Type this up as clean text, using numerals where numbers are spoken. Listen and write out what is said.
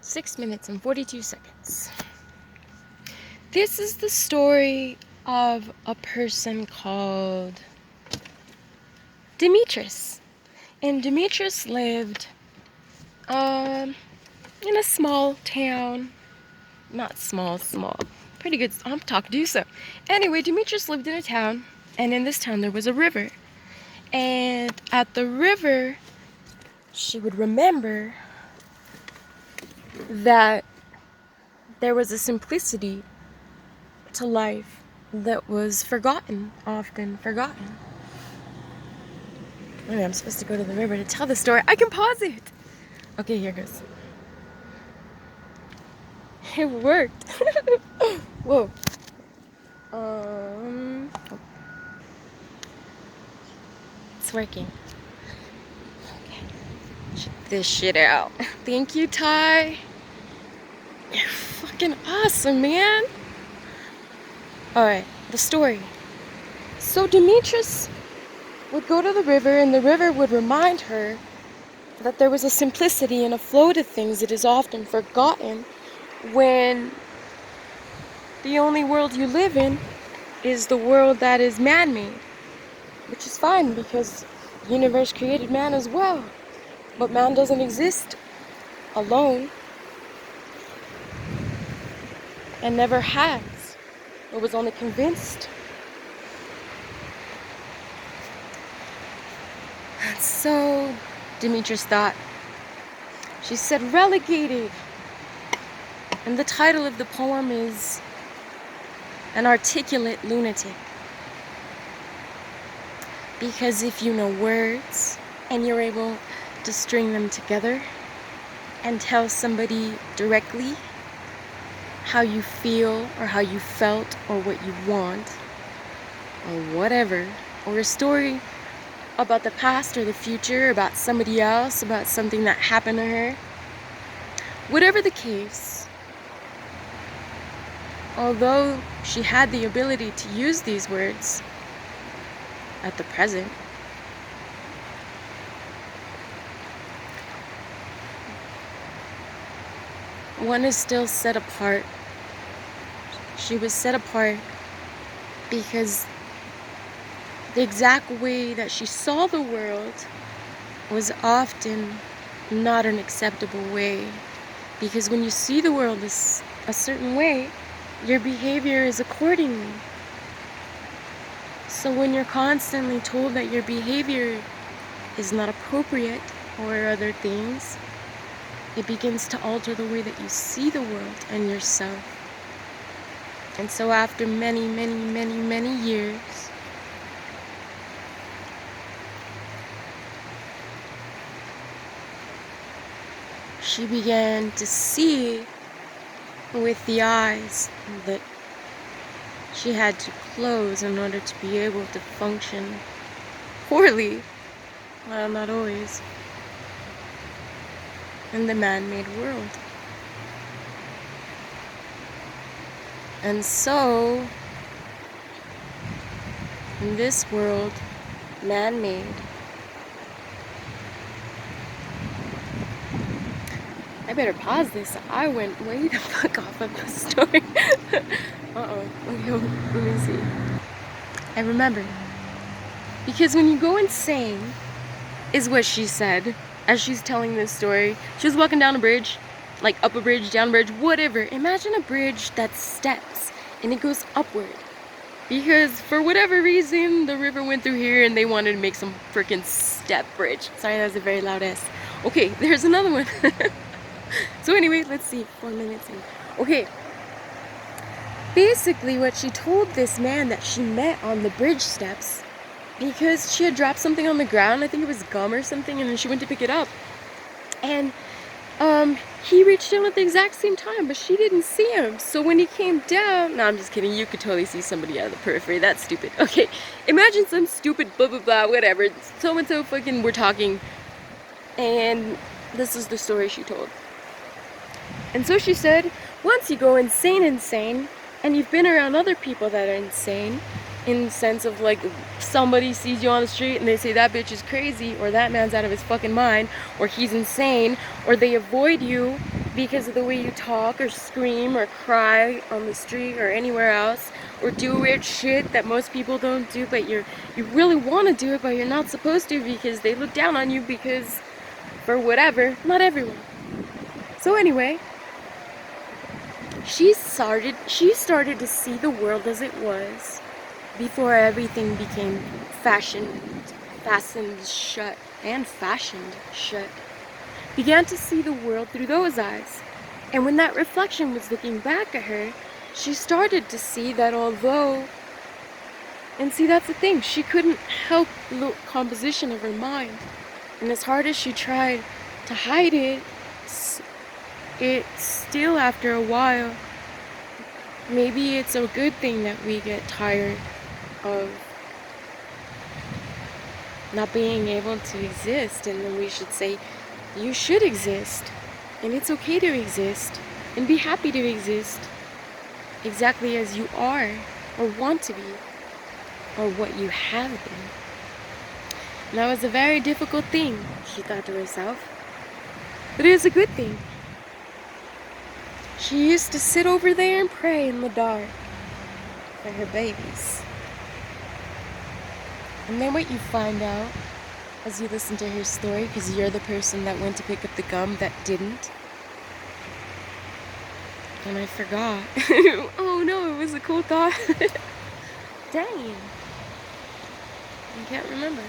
6 minutes and 42 seconds. This is the story of a person called Demetrius. And Demetrius lived in a small town. Not small. Pretty good. I'm talking to you, so. Anyway, Demetrius lived in a town, and in this town there was a river. And at the river, she would remember that there was a simplicity to life that was often forgotten. Anyway, I'm supposed to go to the river to tell the story. I can pause it! Okay, here goes. It worked. Whoa. It's working. Okay. Check this shit out. Thank you, Ty. You're fucking awesome, man. Alright, the story. So Demetrius would go to the river, and the river would remind her that there was a simplicity and a flow to things that is often forgotten when the only world you live in is the world that is man-made. Which is fine, because the universe created man as well. But man doesn't exist alone. And never has. It was only convinced. So Demetrius thought. She said, relegated. And the title of the poem is An Articulate Lunatic. Because if you know words and you're able to string them together and tell somebody directly how you feel or how you felt or what you want or whatever, or a story about the past or the future, about somebody else, about something that happened to her, whatever the case, although she had the ability to use these words at the present, one is still set apart. She was set apart because the exact way that she saw the world was often not an acceptable way. Because when you see the world a certain way, your behavior is accordingly. So when you're constantly told that your behavior is not appropriate or other things, it begins to alter the way that you see the world and yourself. And so after many years, she began to see with the eyes that she had to close in order to be able to function poorly, well, not always, in the man-made world. And so, in this world, man-made, I better pause this. I went way the fuck off of the story. Let me see. I remember. Because when you go insane, is what she said as she's telling this story. She was walking down a bridge, like up a bridge, down a bridge, whatever. Imagine a bridge that's steps and it goes upward. Because for whatever reason, the river went through here and they wanted to make some freaking step bridge. Sorry, that was a very loud S. Okay, there's another one. So anyway, let's see, 4 minutes in. Okay. Basically, what she told this man that she met on the bridge steps, because she had dropped something on the ground, I think it was gum or something, and then she went to pick it up. And he reached down at the exact same time, but she didn't see him. So when he came down, no, I'm just kidding, you could totally see somebody out of the periphery. That's stupid. Okay, imagine some stupid blah blah blah, whatever. So and so fucking we're talking, and this is the story she told. And so she said, once you go insane, and you've been around other people that are insane, in the sense of like somebody sees you on the street and they say that bitch is crazy, or that man's out of his fucking mind, or he's insane, or they avoid you because of the way you talk or scream or cry on the street or anywhere else, or do weird shit that most people don't do, but you really want to do it, but you're not supposed to because they look down on you because for whatever, not everyone. So anyway, she started to see the world as it was before everything became fastened shut. Began to see the world through those eyes. And when that reflection was looking back at her, she started to see that see, that's the thing, she couldn't help the composition of her mind. And as hard as she tried to hide it, it still, after a while, maybe it's a good thing that we get tired of not being able to exist, and then we should say, you should exist, and it's okay to exist, and be happy to exist exactly as you are, or want to be, or what you have been. And that was a very difficult thing, she thought to herself, but it was a good thing. She used to sit over there and pray in the dark for her babies. And then what you find out as you listen to her story, because you're the person that went to pick up the gum that didn't. And I forgot. Oh no, it was a cool thought. Dang. I can't remember.